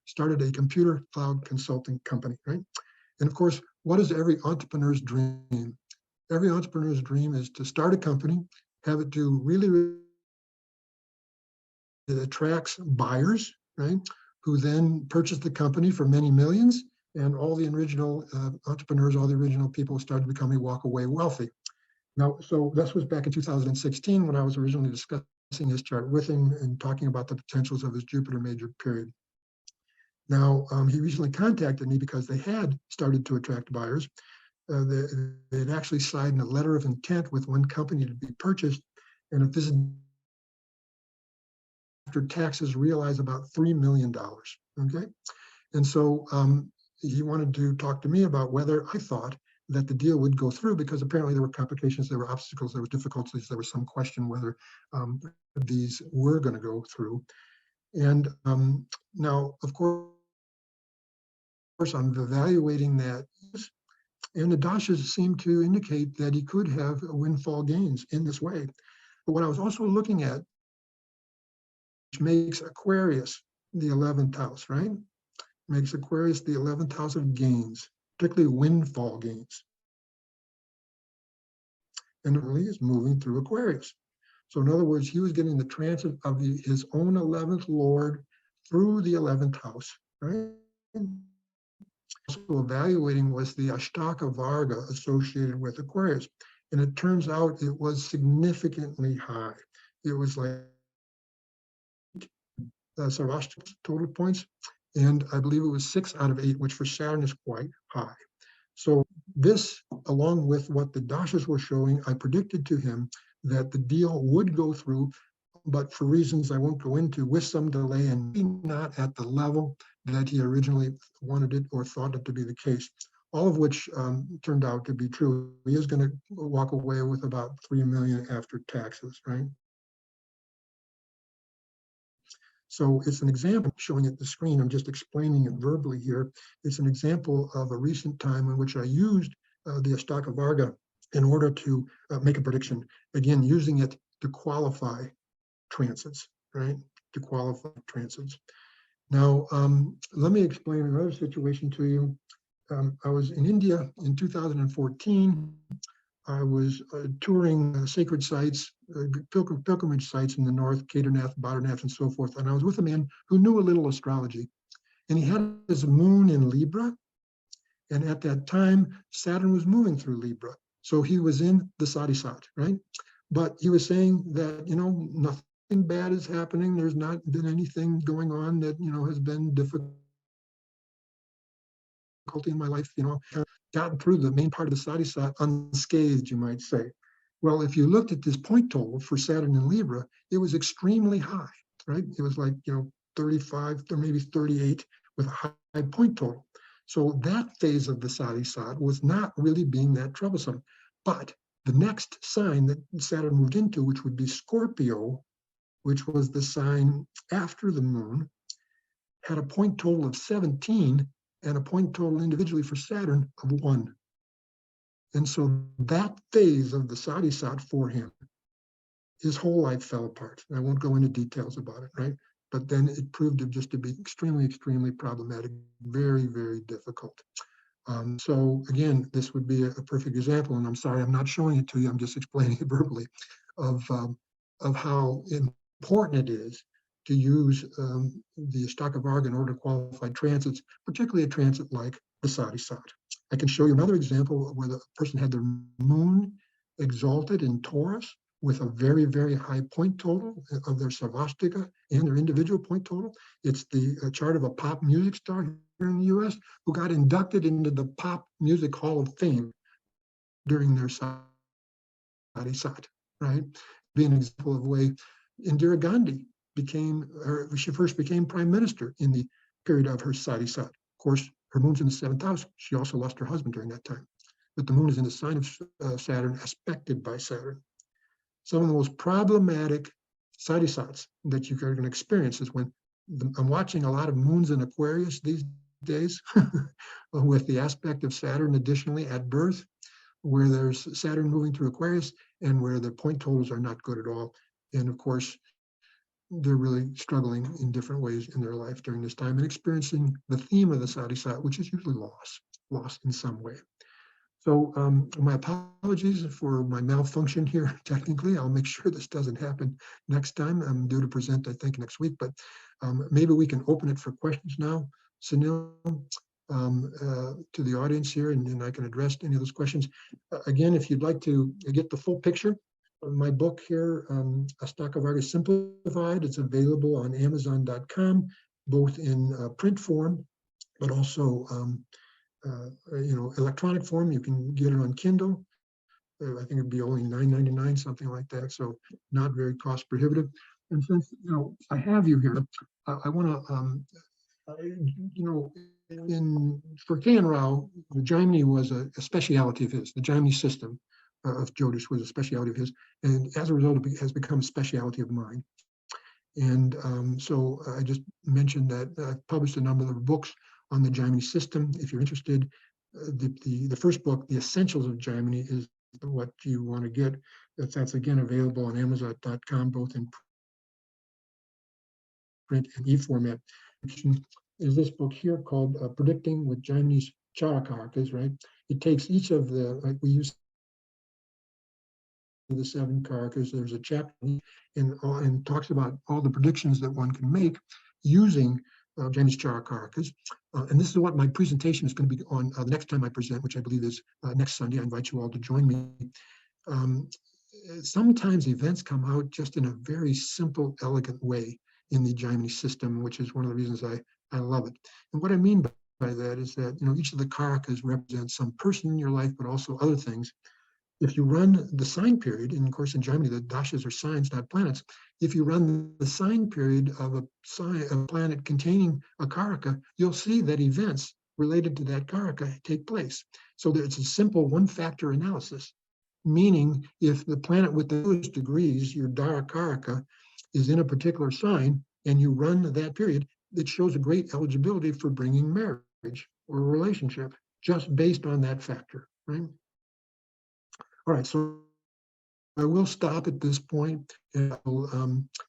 [SPEAKER 2] started a computer cloud consulting company, right? And of course, what is every entrepreneur's dream? Every entrepreneur's dream is to start a company, have it do really, it attracts buyers, right? Who then purchase the company for many millions, and all the original entrepreneurs, all the original people started becoming walk away wealthy. Now, so this was back in 2016 when I was originally discussing his chart with him and talking about the potentials of his Jupiter major period. Now, he recently contacted me because they had started to attract buyers. They had actually signed a letter of intent with one company to be purchased, and if this is after taxes, realize about $3 million. Okay, and so he wanted to talk to me about whether I thought that the deal would go through, because apparently there were complications, there were obstacles, there were difficulties, there was some question whether these were going to go through. And now, of course, I'm evaluating that, and the dashas seem to indicate that he could have windfall gains in this way. But what I was also looking at, which makes Aquarius the 11th house, right? Makes Aquarius the 11th house of gains, particularly windfall gains. And it really is moving through Aquarius. So in other words, he was getting the transit of his own 11th Lord through the 11th house, right? Also evaluating was the Ashtakavarga associated with Aquarius. And it turns out it was significantly high. It was like Sarashtra's total points. And I believe it was 6 out of 8, which for Saturn is quite high. So this, along with what the dashas were showing, I predicted to him that the deal would go through, but for reasons I won't go into, with some delay and not at the level that he originally wanted it or thought it to be the case, all of which turned out to be true. He is going to walk away with about $3 million after taxes, right? So it's an example showing it the screen. I'm just explaining it verbally here. It's an example of a recent time in which I used the Ashtakavarga in order to make a prediction. Again, using it to qualify transits, right? To qualify transits. Now, let me explain another situation to you. I was in India in 2014. I was touring sacred sites, pilgrimage sites in the north, Kedarnath, Badranath, and so forth. And I was with a man who knew a little astrology. And he had his moon in Libra. And at that time, Saturn was moving through Libra. So he was in the Sade Sati, right? But he was saying that, nothing bad is happening. There's not been anything going on that, has been difficult in my life, gotten through the main part of the Sade Sati unscathed, you might say. Well, if you looked at this point total for Saturn in Libra, it was extremely high. right? It was like, 35 or maybe 38 with a high point total. So that phase of the Sade Sati was not really being that troublesome. But the next sign that Saturn moved into, which would be Scorpio, which was the sign after the moon, had a point total of 17 and a point total individually for Saturn of 1. And so that phase of the Sade Sati for him, his whole life fell apart. I won't go into details about it, right? But then it proved to be extremely, extremely problematic, very, very difficult. So again, this would be a perfect example, and I'm sorry I'm not showing it to you, I'm just explaining it verbally, of how important it is to use the Ashtakavarga in order to qualify transits, particularly a transit like the Sade Sati. I can show you another example where the person had their moon exalted in Taurus with a very, very high point total of their Savastika and their individual point total. It's the chart of a pop music star here in the US who got inducted into the Pop Music Hall of Fame during their Sade Sati, right? Be an example of the way Indira Gandhi she first became prime minister in the period of her Sade Sati. Of course, her moon's in the 7th house. She also lost her husband during that time. But the moon is in the sign of Saturn, aspected by Saturn. Some of the most problematic Sade Satis that you are going to experience is when I'm watching a lot of moons in Aquarius these days with the aspect of Saturn additionally at birth, where there's Saturn moving through Aquarius and where the point totals are not good at all. And of course, they're really struggling in different ways in their life during this time and experiencing the theme of the Sade Sati, which is usually loss in some way. So my apologies for my malfunction here. Technically, I'll make sure this doesn't happen next time. I'm due to present, I think, next week, but maybe we can open it for questions now, Sunil, to the audience here, and I can address any of those questions. Again, if you'd like to get the full picture of my book here, Ashtakavarga Simplified, it's available on Amazon.com, both in print form, but also electronic form. You can get it on Kindle. I think it'd be only $9.99, something like that. So not very cost prohibitive. And since I have you here, I want to, for K.N. Rao, the Jaimini was a speciality of his. The Jaimini system of Jyotish was a speciality of his, and as a result, it has become a speciality of mine. And so I just mentioned that I've published a number of books on the Jaimini system. If you're interested, the first book, The Essentials of Jaimini, is what you want to get. That's again available on Amazon.com, both in print and e-format. Is this book here called Predicting with Jaimini's Charakarakas, right? It takes each of like we use the 7 karakas. There's a chapter and talks about all the predictions that one can make using Jaimini's Charakarakas. And this is what my presentation is going to be on the next time I present, which I believe is next Sunday. I invite you all to join me. Sometimes events come out just in a very simple, elegant way in the Jaimini system, which is one of the reasons I love it. And what I mean by that is that each of the karakas represents some person in your life, but also other things. If you run the sign period, and of course in Jaimini the dashas are signs, not planets. If you run the sign period of a planet containing a karaka, you'll see that events related to that karaka take place. So it's a simple one-factor analysis, meaning if the planet with the lowest degrees, your Dara karaka, is in a particular sign, and you run that period, it shows a great eligibility for bringing marriage or a relationship just based on that factor, right? All right, so I will stop at this point, and I will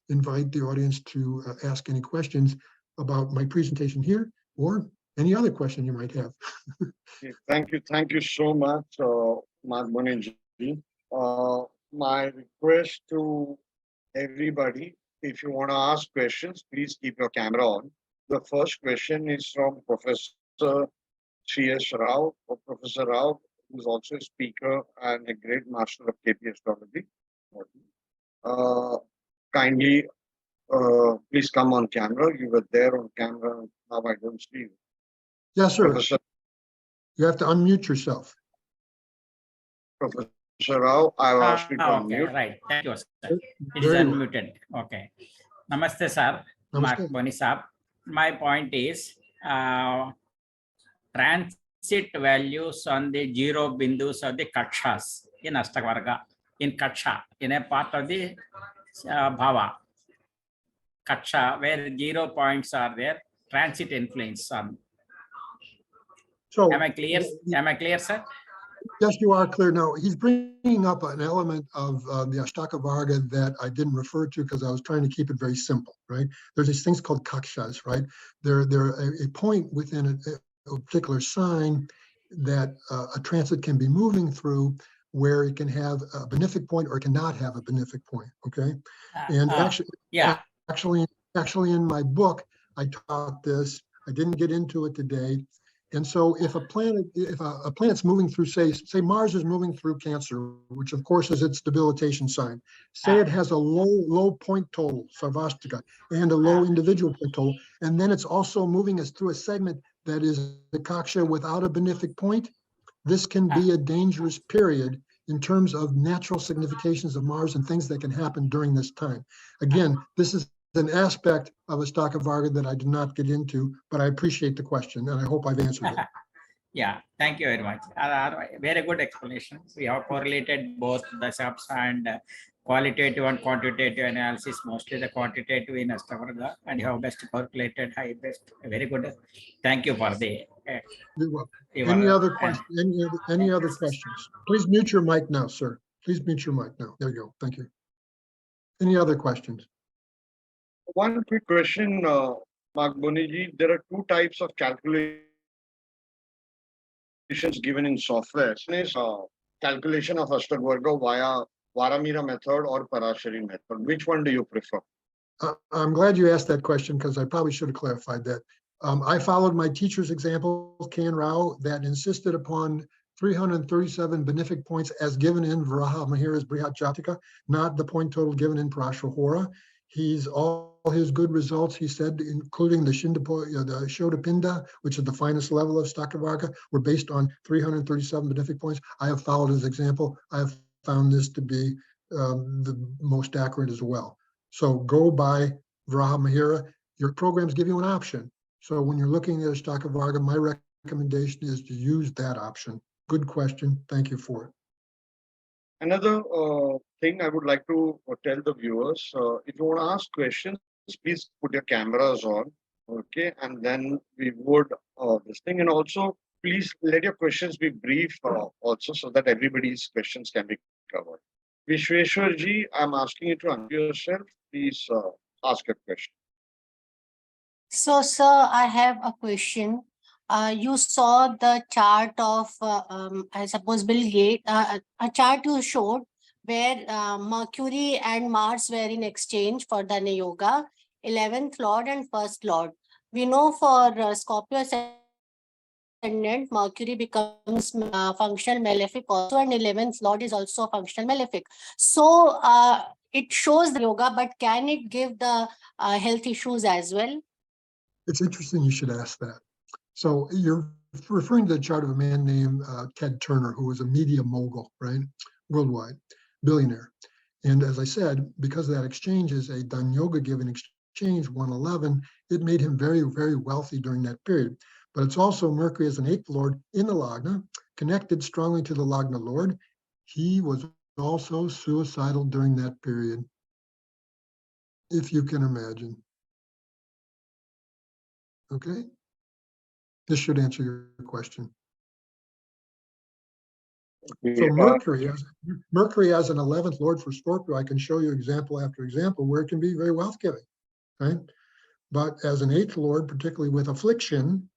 [SPEAKER 2] invite the audience to ask any questions about my presentation here or any other question you might have.
[SPEAKER 1] Thank you so much, Marc Boney. My request to everybody, if you want to ask questions, please keep your camera on. The first question is from Professor C.S. Rao, or Professor Rao, who is also a speaker and a great master of KP astrology. Kindly, please come on camera. You were there on camera. Now I don't see you.
[SPEAKER 2] Yes, sir.
[SPEAKER 1] Professor,
[SPEAKER 2] you have to unmute yourself.
[SPEAKER 1] Professor Rao, I have asked you to unmute.
[SPEAKER 3] Right. Thank you, sir. It is unmuted. Okay. Namaste, sir. Marc
[SPEAKER 2] Namaste.
[SPEAKER 3] Boney, sir. My point is transit values on the zero bindus of the Kakshas in Ashtakavarga, in Kaksha, in a part of the Bhava. Kaksha, where 0 points are there, transit influence on.
[SPEAKER 2] So,
[SPEAKER 3] Am I clear? Am I clear, sir?
[SPEAKER 2] yes, you are clear. Now, he's bringing up an element of the Ashtakavarga that I didn't refer to because I was trying to keep it very simple, right? There's these things called kakshas, right? They're a point within a particular sign that a transit can be moving through where it can have a benefic point or it cannot have a benefic point, okay? And
[SPEAKER 3] yeah.
[SPEAKER 2] actually in my book, I taught this. I didn't get into it today. And so if a planet's moving through, say Mars is moving through Cancer, which of course is its debilitation sign, say it has a low point total, Sarvastika, and a low individual point total, and then it's also moving us through a segment that is the Kaksha without a benefic point, this can be a dangerous period in terms of natural significations of Mars and things that can happen during this time. Again, this is an aspect of Ashtakavarga that I did not get into, but I appreciate the question and I hope I've answered it.
[SPEAKER 3] Yeah, thank you very much. Very good explanation. We have correlated both the subs and qualitative and quantitative analysis, mostly the quantitative in Ashtakavarga, and you have best calculated high best. Very good. Thank you for the.
[SPEAKER 2] You're welcome. Any other questions? Any other questions? Please mute your mic now, sir. Please mute your mic now. There you go. Thank you. Any other questions?
[SPEAKER 1] One quick question, Marc Boney ji. There are two types of calculations given in software. One is calculation of Ashtakavarga via Varamira method or Parashari method. Which one do you prefer?
[SPEAKER 2] I'm glad you asked that question because I probably should have clarified that. I followed my teacher's example, Kan Rao, that insisted upon 337 benefic points as given in Varaha Mahira's Brihat Jataka, not the point total given in Parashara Hora. All his good results, he said, including the Shodapinda, which is the finest level of Ashtakavarga, were based on 337 benefic points. I have followed his example. I have found this to be the most accurate as well. So go by Varaha Mahira. Your programs give you an option. So when you're looking at Ashtakavarga, my recommendation is to use that option. Good question. Thank you for it.
[SPEAKER 1] Another thing I would like to tell the viewers, if you want to ask questions, please put your cameras on, okay? And then we would this thing, and also please let your questions be brief also so that everybody's questions can be covered. Vishweshwar ji, I'm asking you to unmute yourself. Please ask a question.
[SPEAKER 4] So, sir, I have a question. You saw the chart of, I suppose, Bill Gates, a chart you showed where Mercury and Mars were in exchange for the Yoga, 11th Lord and 1st Lord. We know for Scorpio ascendant, Mercury becomes functional malefic also, and 11th Lord is also functional malefic. So, it shows the Yoga, but can it give the health issues as well?
[SPEAKER 2] It's interesting you should ask that. So you're referring to the chart of a man named Ted Turner, who was a media mogul, right? Worldwide, billionaire. And as I said, because that exchange is a Dhan Yoga given exchange, 111, it made him very, very wealthy during that period. But it's also Mercury as an 8th Lord in the Lagna, connected strongly to the Lagna Lord. He was also suicidal during that period, if you can imagine. Okay? This should answer your question. So Mercury as an 11th Lord for Scorpio, I can show you example after example where it can be very wealth giving, right? But as an 8th Lord, particularly with affliction,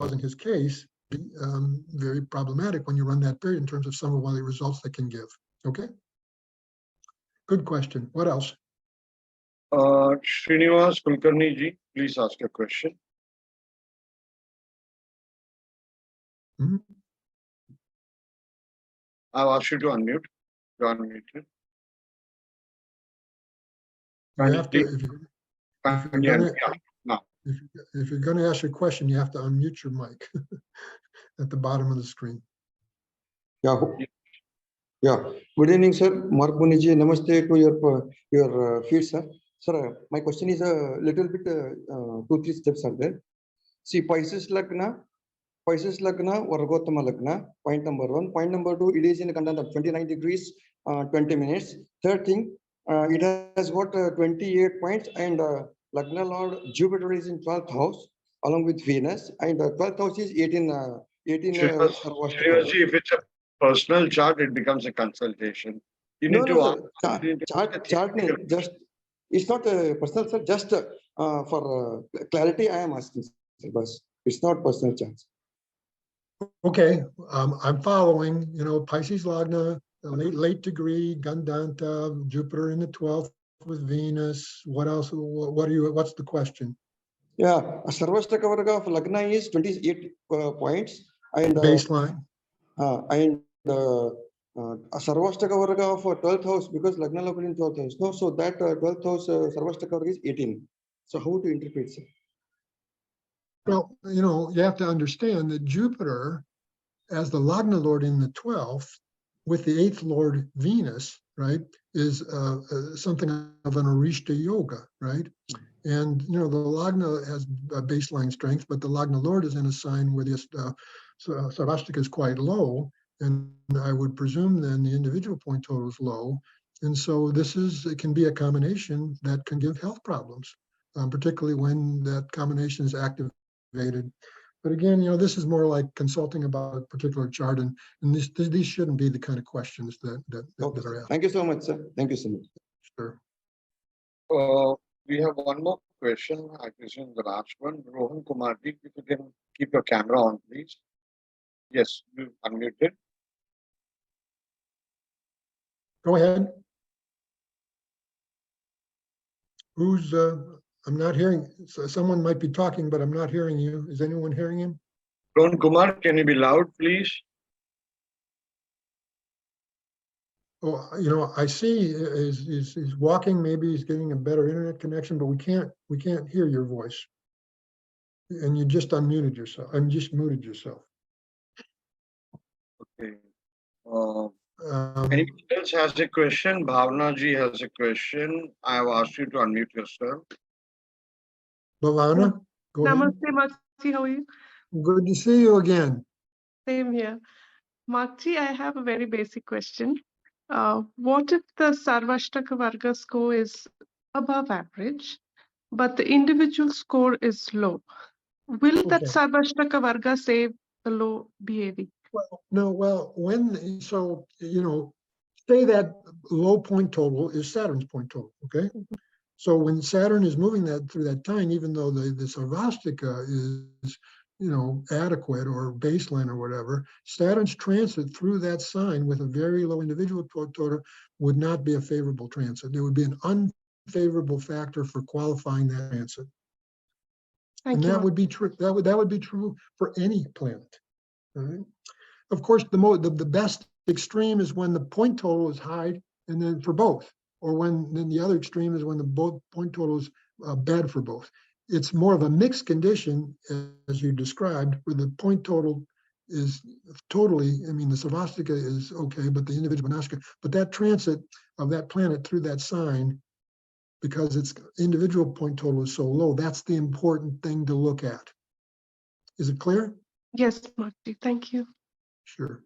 [SPEAKER 2] in his case, very problematic when you run that period in terms of some of the results that can give. Okay. Good question. What else?
[SPEAKER 1] Srinivas Kulkarni ji, please ask a question.
[SPEAKER 2] Mm-hmm.
[SPEAKER 1] I've asked you to unmute. You're unmuted.
[SPEAKER 2] You have to, if you're going to ask your question, you have to unmute your mic at the bottom of the screen.
[SPEAKER 5] Yeah, Yeah. Good evening, sir. Marc Boney ji, namaste to your feed, sir. Sir, my question is a little bit 2-3 steps are there. See, Pisces Lagna, Vargottama Lagna. Point number 1. Point number 2, it is in the content of 29 degrees, 20 minutes. Third thing, it has got 28 points, and Lagna Lord Jupiter is in 12th house along with Venus, and 12th house is 18. 18 Sarvastakara.
[SPEAKER 1] Seriously, if it's a personal chart, it becomes a consultation. You
[SPEAKER 5] No,
[SPEAKER 1] need
[SPEAKER 5] no,
[SPEAKER 1] to
[SPEAKER 5] sir.
[SPEAKER 1] ask. you need to ask a
[SPEAKER 5] Chart
[SPEAKER 1] theoretical
[SPEAKER 5] nahi, just it's not a personal, sir. Just for clarity, I am asking, sir. But it's not personal chart.
[SPEAKER 2] Okay, I'm following, Pisces Lagna, late degree, Gandanta, Jupiter in the 12th with Venus. What else? What's the question?
[SPEAKER 5] Yeah, Sarvashtakavarga of Lagna is 28 points, and
[SPEAKER 2] Baseline.
[SPEAKER 5] Sarvashtakavarga of 12th house, because Lagna Lord in 12th house. No, so that 12th house Sarvashtakavarga is 18. So how to interpret, sir?
[SPEAKER 2] Well, you have to understand that Jupiter, as the Lagna Lord in the 12th, with the 8th Lord Venus, right, is something of an Arishta yoga, right? And, the Lagna has a baseline strength, but the Lagna Lord is in a sign where the Sarvastika is quite low. And I would presume then the individual point total is low. And so it can be a combination that can give health problems, particularly when that combination is activated. But again, this is more like consulting about a particular chart, and these shouldn't be the kind of questions that
[SPEAKER 5] Okay,
[SPEAKER 2] are asked.
[SPEAKER 5] thank you so much, sir. Thank you so much.
[SPEAKER 2] Sure.
[SPEAKER 1] We have one more question. I presume the last one. Rohan Kumarji, if you can keep your camera on, please. Yes, you unmuted.
[SPEAKER 2] Go ahead. I'm not hearing, someone might be talking, but I'm not hearing you. Is anyone hearing him?
[SPEAKER 1] Rohan Kumar, can you be loud, please?
[SPEAKER 2] Oh, I see he's walking. Maybe he's getting a better internet connection, but we can't hear your voice. And you just unmuted yourself. Muted yourself.
[SPEAKER 1] Okay. Anyone else has a question? Bhavna ji has a question. I have asked you to unmute yourself.
[SPEAKER 2] Bhavana, go ahead.
[SPEAKER 6] Namaste, Marci. How are you?
[SPEAKER 2] Good to see you again.
[SPEAKER 6] Same here. Marci, I have a very basic question. What if the Sarvashtakavarga score is above average, but the individual score is low? Will that
[SPEAKER 2] Okay.
[SPEAKER 6] Sarvashtakavarga save the low BAV?
[SPEAKER 2] Say that low point total is Saturn's point total, okay? So when Saturn is moving that through that time, even though the Sarvastika is, adequate or baseline or whatever, Saturn's transit through that sign with a very low individual total would not be a favorable transit. There would be an unfavorable factor for qualifying that transit. That would be true. That would be true for any planet. Right? Of course, the best extreme is when the point total is high, and then for both, or then the other extreme is when the both point total is bad for both. It's more of a mixed condition, as you described, where the point total is totally, the Sarvastika is okay, but the individual Manashka, but that transit of that planet through that sign, because its individual point total is so low, that's the important thing to look at. Is it clear?
[SPEAKER 6] Yes, Marci. Thank you.
[SPEAKER 2] Sure.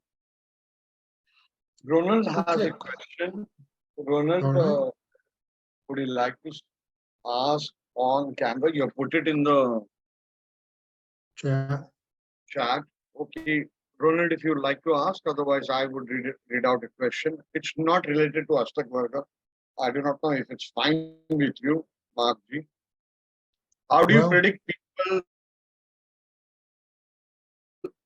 [SPEAKER 1] Ronald has a question. Ronald, would you like to ask on camera? You have put it in the chat. Okay. Ronald, if you'd like to ask, otherwise I would read out a question. It's not related to Ashtakavarga. I do not know if it's fine with you, Marc ji. How do you predict people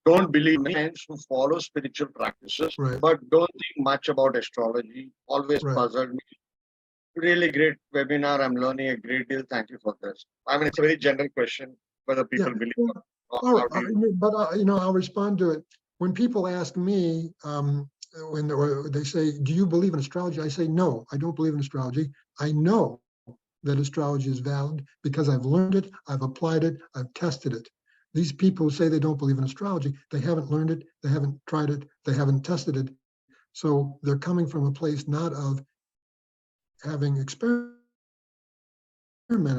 [SPEAKER 1] don't believe friends who follow spiritual practices, but don't think much about astrology? Always puzzled me. Really great webinar. I'm learning a great deal. Thank you for this. It's a very general question whether people believe.
[SPEAKER 2] But I'll respond to it. When people ask me, when they say, "Do you believe in astrology?" I say, "No, I don't believe in astrology. I know that astrology is valid because I've learned it, I've applied it, I've tested it." These people who say they don't believe in astrology, they haven't learned it, they haven't tried it, they haven't tested it. So they're coming from a place not of having experimented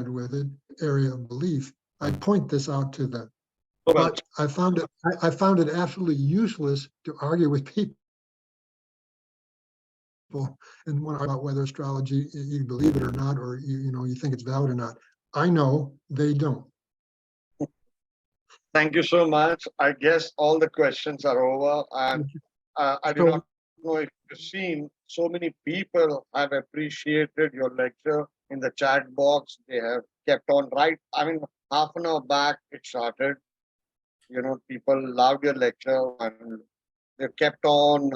[SPEAKER 2] with it, area of belief. I point this out to them. But I found it absolutely useless to argue with people and want to about whether astrology, you believe it or not, or you think it's valid or not. I know they don't.
[SPEAKER 1] Thank you so much. I guess all the questions are over, and I do not know if you've seen, so many people have appreciated your lecture in the chat box. They have kept on half an hour back it started. People loved your lecture and they kept on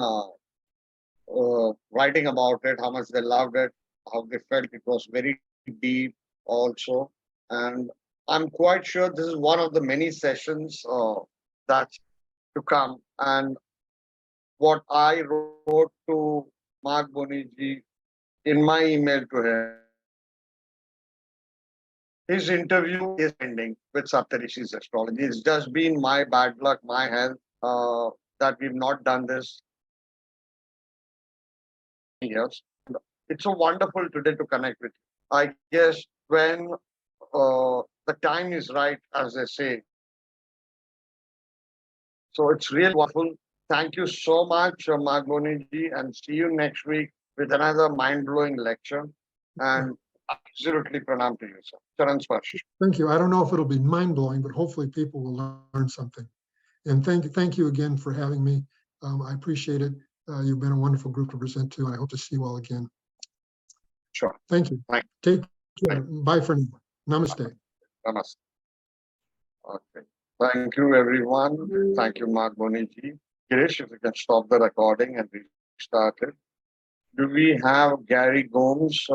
[SPEAKER 1] writing about it, how much they loved it, how they felt it was very deep also. And I'm quite sure this is one of the many sessions that's to come. And what I wrote to Marc Boney ji in my email to him, his interview is ending with Saptarishis Astrology. It's just been my bad luck, my health, that we've not done this years. It's so wonderful today to connect with you. I guess when the time is right, as they say. So it's really wonderful. Thank you so much, Marc Boney ji, and see you next week with another mind-blowing lecture. And absolutely pranam to you, sir. Charan Sparsh.
[SPEAKER 2] Thank you. I don't know if it'll be mind-blowing, but hopefully people will learn something. And thank you again for having me. I appreciate it. You've been a wonderful group to present to, and I hope to see you all again.
[SPEAKER 1] Sure.
[SPEAKER 2] Thank you.
[SPEAKER 1] Thank
[SPEAKER 2] Take care. Bye for now. Namaste.
[SPEAKER 1] Namaste. Okay. Thank you, everyone. Thank you, Marc Boney ji. Girish, if you can stop the recording and restart it. Do we have Gary Gomes?